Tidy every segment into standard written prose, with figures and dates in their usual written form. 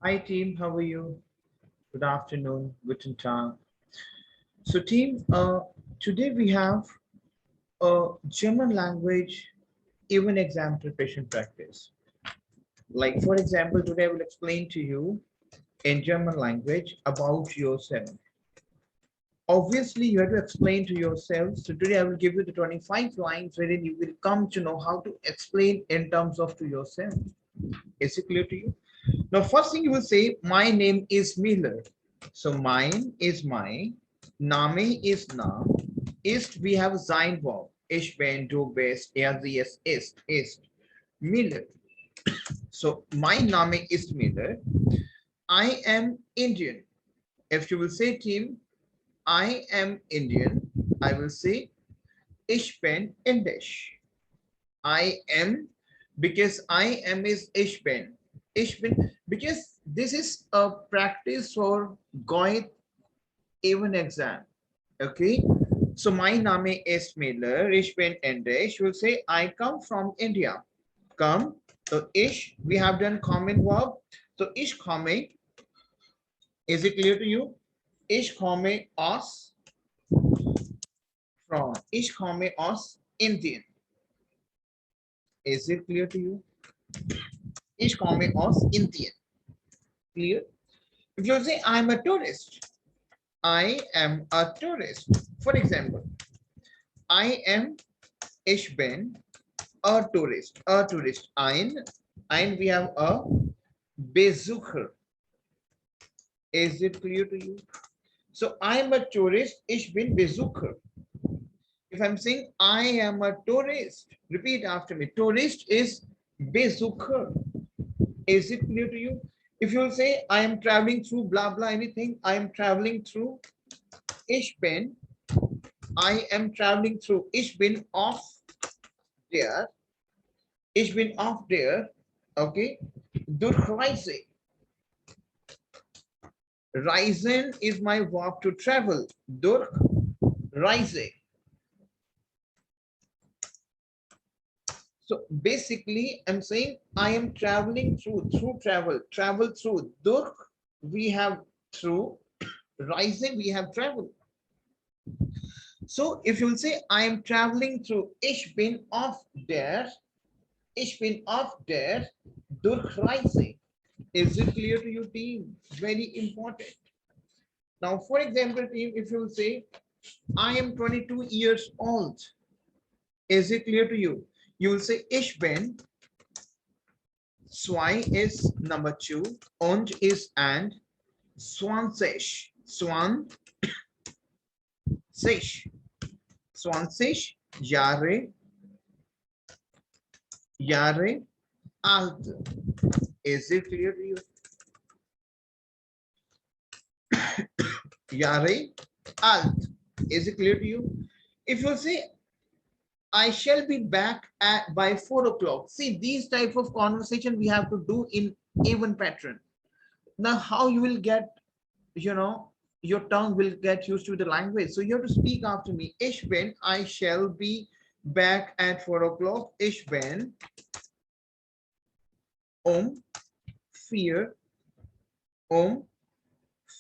Hi team, how are you? Good afternoon, guten Tag. So team, today we have a German language even exam preparation practice. Like for example, today I will explain to you in German language about yourself. Obviously, you have to explain to yourself. So today I will give you the 25 lines wherein you will come to know how to explain in terms of to yourself. Is it clear to you? Now, first thing you will say, my name is Miller. So mine is my, Name is Nam. Ist, we have sein verb. Ich bin, du bist, sie ist. Miller. So my Name is Miller. I am Indian. If you will say team, I am Indian, I will say ich bin Indisch. I am, because I am is ich bin. Ich bin, because this is a practice for going even exam. Okay. So my name is Miller. Ich bin Indisch. Will say I come from India. Come. So ish, we have done common verb. So ich komme. Is it clear to you? Ich komme aus from. Ich komme aus Indien. Is it clear to you? Ich komme aus Indien. Clear? If you say I'm a tourist, I am a tourist. For example, I am, ich bin a tourist. A tourist. Ein we have a Besucher. Is it clear to you? So I am a tourist. Ich bin Besucher. If I'm saying I am a tourist, repeat after me. Tourist is Besucher. Is it clear to you? If you say I am traveling through blah blah anything, I am traveling through. Ich bin. I am traveling through. Ich bin off there. Ich bin off there. Okay. Durchreise. Reisen is my verb to travel. Durchreise. So basically, I'm saying I am traveling through travel through. Durch, we have through. Reise, we have travel. So if you'll say I am traveling through, ich bin off there. Ich bin off there. Durchreise. Is it clear to you, team? Very important. Now, for example, team, if you say I am 22 years old, is it clear to you? You will say ich bin. Zwei is number 2. Und is and. 20. 20 Jahre alt. Is it clear to you? Jahre alt. Is it clear to you? If you say I shall be back at by 4 o'clock. See, these type of conversation we have to do in even pattern. Now, how you will get, your tongue will get used to the language. So you have to speak after me. Ich bin, I shall be back at 4 o'clock. Ich bin fear.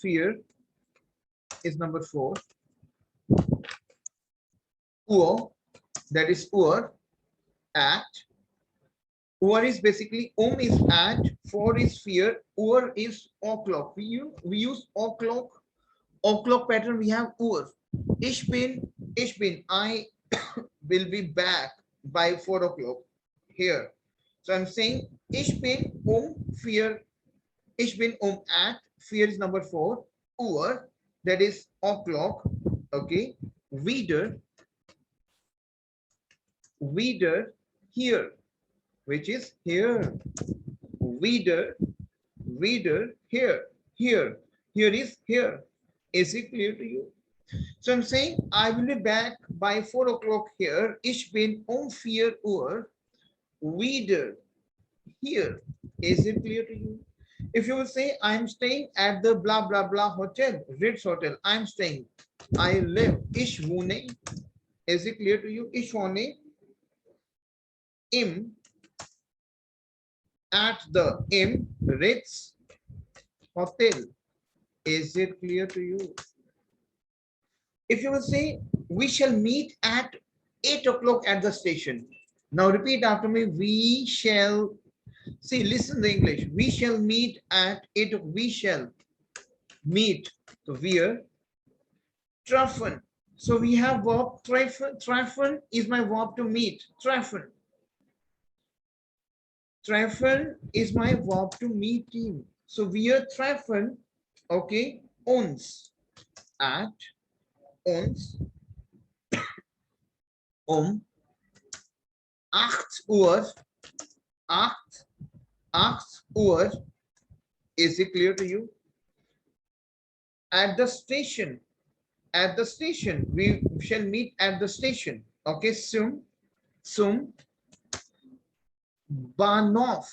Fear is number 4. Uhr, that is Uhr, at. Uhr is basically is at, 4 is fear, Uhr is o'clock. We use o'clock pattern. We have Uhr. Ich bin, I will be back by 4 o'clock here. So I'm saying ich bin fear, ich bin at, fear is number 4, Uhr, that is o'clock. Okay, wieder here, which is here. Wieder here is here. Is it clear to you? So I'm saying I will be back by 4 o'clock here. Ich bin 4 Uhr wieder here. Is it clear to you? If you will say I'm staying at the blah blah blah hotel, Ritz hotel, I'm staying, I live. Ich wohne. Is it clear to you? Ich wohne im, at the, im Ritz hotel. Is it clear to you? If you will say, we shall meet at 8 o'clock at the station. Now repeat after me. We shall, see, listen the English. We shall meet at 8 o'clock. We shall meet. So where? Treffen. So we have verb treffen. Treffen is my verb to meet. Treffen. Treffen is my verb to meet him. So wir treffen, okay, uns at uns 8 Uhr, 8 Uhr. Is it clear to you? At the station, we shall meet at the station. Okay, zum Bahnhof,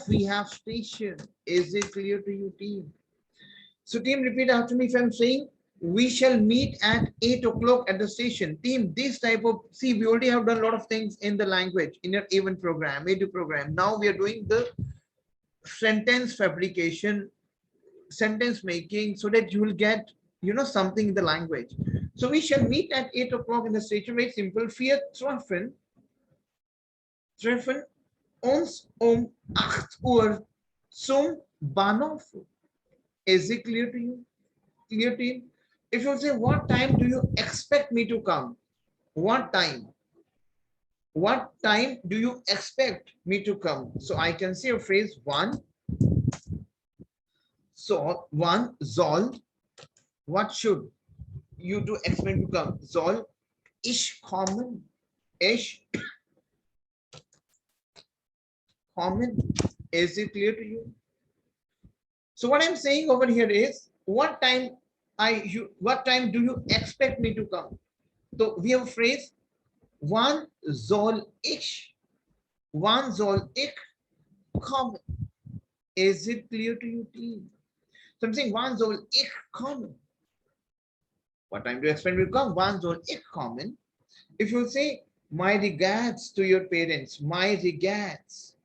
we have station. Is it clear to you, team? So team, repeat after me. If I'm saying we shall meet at 8 o'clock at the station, team, this type of, see, we already have done a lot of things in the language, in your event program, A2 program. Now we are doing the sentence fabrication, sentence making, so that you will get, something in the language. So we shall meet at 8 o'clock in the station. Very simple. Wir treffen uns 8 Uhr zum Bahnhof. Is it clear to you? Clear to you? If you say, what time do you expect me to come? What time? What time do you expect me to come? So I can say a phrase one. So one, soll. What should you do expect to come? Soll ich kommen? Ich kommen. Is it clear to you? So what I'm saying over here is, what time do you expect me to come? So we have a phrase, wann soll ich kommen? Is it clear to you, team? So I'm saying, wann soll ich kommen? What time do you expect me to come? Wann soll ich kommen? If you say, my regards to your parents, my regards.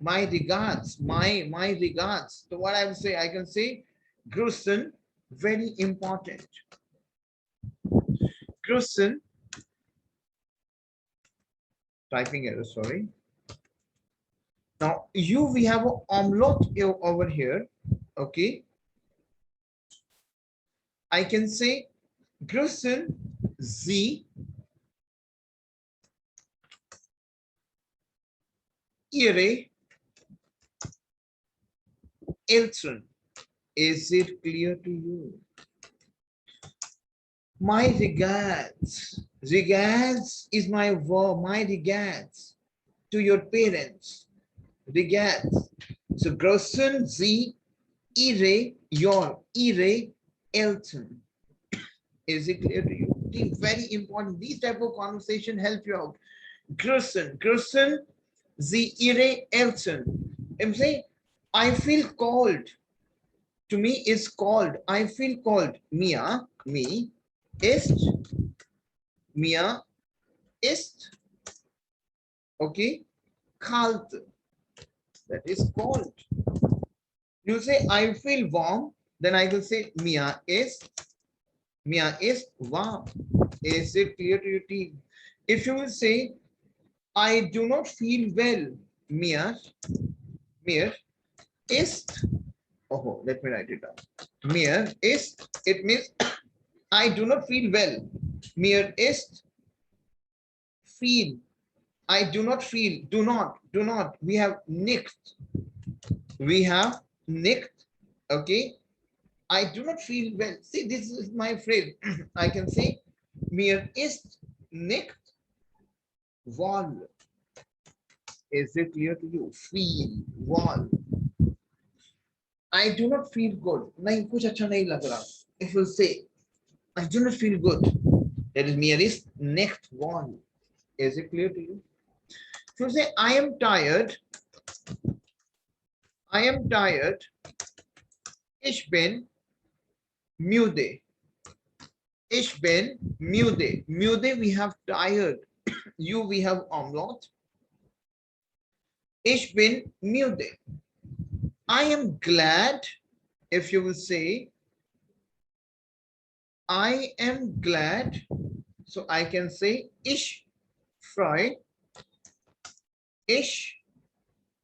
So what I will say, I can say, Grüßen, very important. Grüßen, typing error, sorry. Now, we have an umlaut over here, okay? I can say, Grüßen Sie Ihre Eltern. Is it clear to you? My regards. Regards is my verb. My regards to your parents. Regards. So, Grüßen Sie Ihre Eltern. Is it clear to you? Very important. These type of conversation help you out. Grüßen Sie Ihre Eltern. I'm saying, I feel cold. To me is cold. I feel cold. Me ist, okay, kalt. That is cold. You say, I feel warm. Then I will say, mir ist warm. Is it clear to you, team? If you will say, I do not feel well, mir ist, oh, let me write it down. Mir ist, it means I do not feel well. Mir ist feel. I do not feel, do not. We have nicht. Okay. I do not feel well. See, this is my phrase. I can say, mir ist nicht wohl. Is it clear to you? Feel, wohl. I do not feel good. नहीं कुछ अच्छा नहीं लग रहा. If you say, I do not feel good, that is mir ist nicht wohl. Is it clear to you? If you say, I am tired, ich bin müde. Müde, we have tired. We have umlaut. Ich bin müde. I am glad if you will say, I am glad, so I can say, ich freue, ich,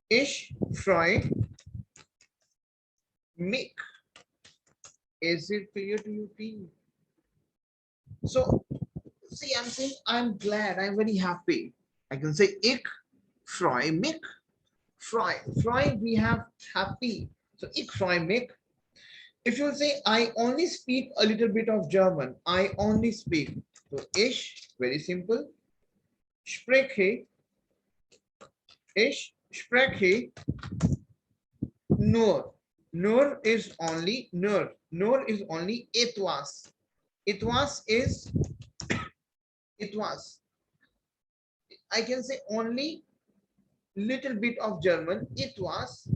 ich freue mich. Is it clear to you, team? So, see, I'm saying I'm glad, I'm very happy. I can say, ich freue mich. Freue, we have happy. So, ich freue mich. If you say, I only speak a little bit of German, I only speak. So, ich, very simple. Spreche, ich spreche nur. Nur is only, nur. Nur is only etwas. Etwas is, etwas. I can say only little bit of German. Etwas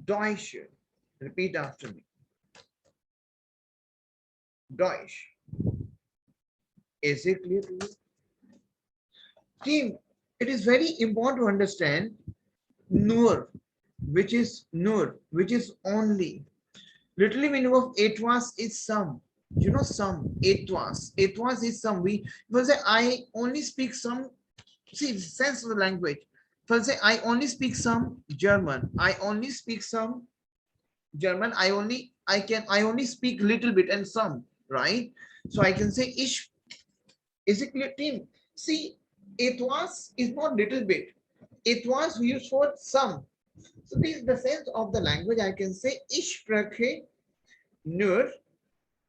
Deutsch. Repeat after me. Deutsch. Is it clear to you? Team, it is very important to understand nur, which is only. Literally meaning of etwas is some. You know some. Etwas. Etwas is some. We will say I only speak some. See, sense of the language. First say I only speak some German. I only speak some German. I only speak little bit and some, right? So I can say ich. Is it clear, team? See, etwas is not little bit. Etwas we use for some. So this is the sense of the language. I can say ich spreche nur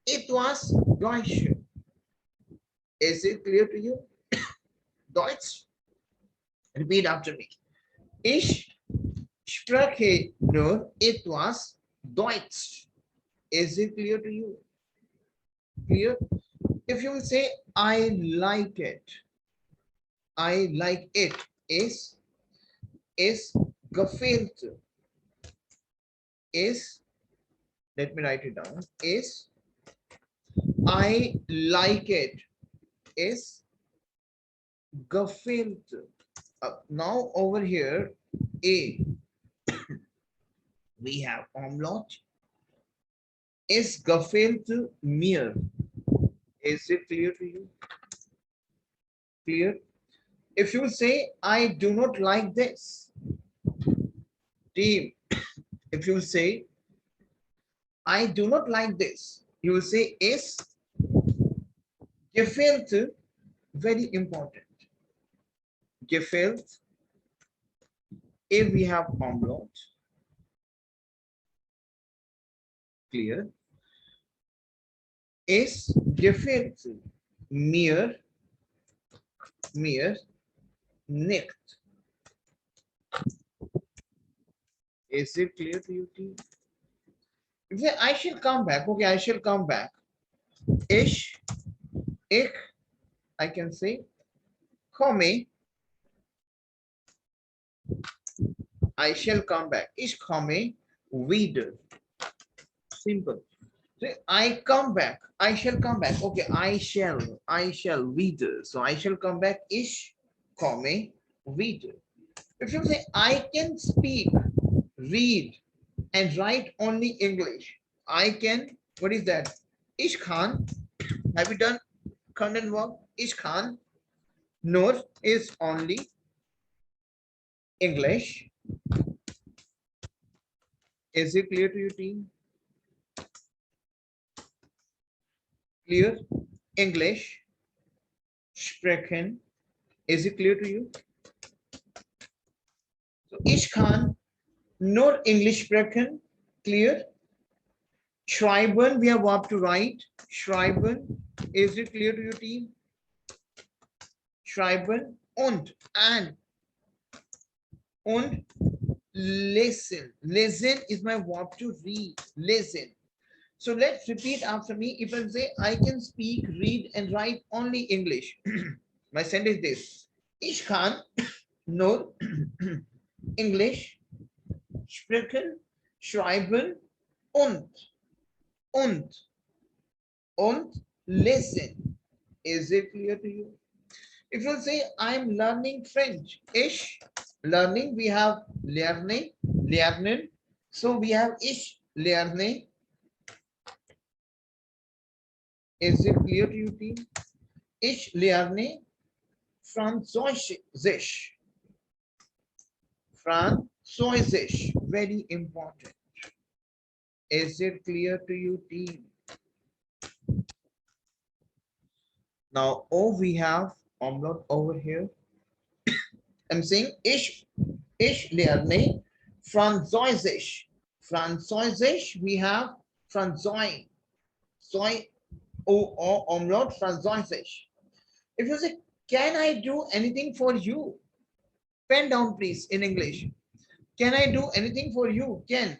etwas Deutsch. Is it clear to you? Deutsch. Repeat after me. Ich spreche nur etwas Deutsch. Is it clear to you? Clear? If you say I like it, I like it is gefällt. Is, let me write it down, is I like it is gefällt. Now over here, A, we have umlaut. Is gefällt mir. Is it clear to you? Clear? If you say, I do not like this, team, if you say, I do not like this, you will say, is gefällt, very important. Gefällt, if we have umlaut, clear, is gefällt mir nicht. Is it clear to you, team? If you say, I shall come back, okay, I shall come back. Ich, I can say, komme, I shall come back. Ich komme wieder. Simple. So I come back. I shall come back. Okay, I shall wieder. So I shall come back. Ich komme wieder. If you say I can speak, read, and write only English, I can. What is that? Ich kann. Have you done content work? Ich kann. Nur is only English. Is it clear to you, team? Clear? English. Sprechen. Is it clear to you? So, ich kann nur English sprechen. Clear? Schreiben, we have verb to write. Schreiben. Is it clear to you, team? Schreiben und listen. Listen is my verb to read. Listen. So let's repeat after me. If I say I can speak, read, and write only English, my sentence is this: Ich kann nur English sprechen, schreiben und listen. Is it clear to you? If you say I'm learning French, ich learning, we have lernen. So we have ich lerne. Is it clear to you, team? Ich lerne Französisch. Französisch. Very important. Is it clear to you, team? Now, oh, we have umlaut over here. I'm saying ich lerne Französisch. Französisch, we have Franzoi. Soy, o umlaut Französisch. If you say, can I do anything for you? Pen down, please, in English. Can I do anything for you? Can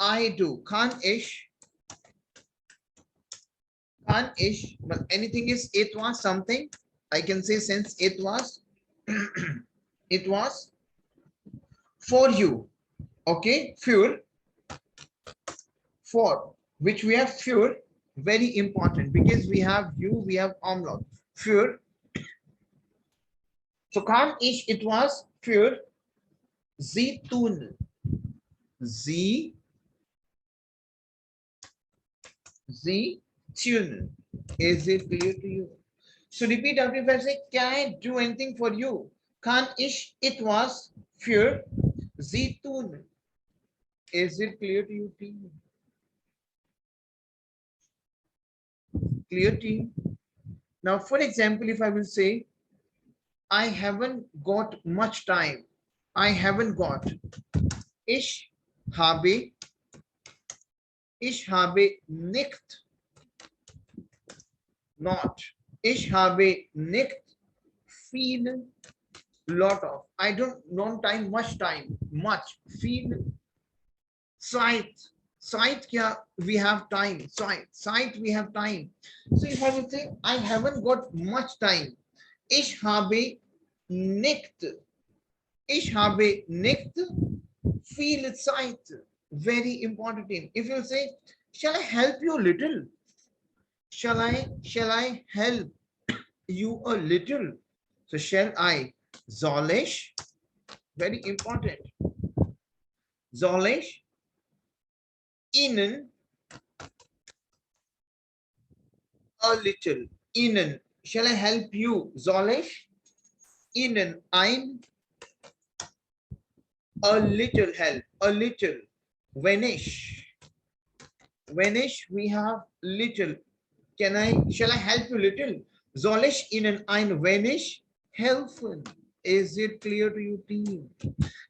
I do? Can ish, but anything is it was something. I can say since it was it was for you. Okay, for which we have für, very important because we have you, we have umlaut. Für. So kann ich it was für sie tun. Sie tun. Is it clear to you? So repeat after if I say, can I do anything for you? Kann ich it was für sie tun. Is it clear to you, team? Clear, team? Now, for example, if I will say, I haven't got much time. I haven't got. Ich habe nicht. Not. Ich habe nicht viel. Lot of. I don't non time, much time. Much. Viel. Sight kya we have time. Sight we have time. So if I will say I haven't got much time. Ich habe nicht. Ich habe nicht viel Zeit. Very important thing. If you say, shall I help you a little? Shall I help you a little? So shall I? Soll ich? Very important. Soll ich Ihnen a little? Ihnen. Shall I help you? Soll ich Ihnen a little help? A little. Vanish. Vanish, we have little. Shall I help you little? Soll ich Ihnen ein wenig helfen? Is it clear to you, team?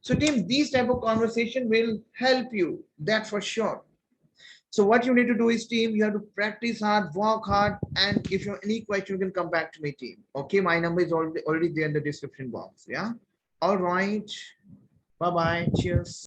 So team, these type of conversation will help you, that for sure. So what you need to do is, team, you have to practice hard, work hard, and if you have any question, you can come back to me, team. Okay, my number is already there in the description box. Yeah. All right. Bye-bye. Cheers.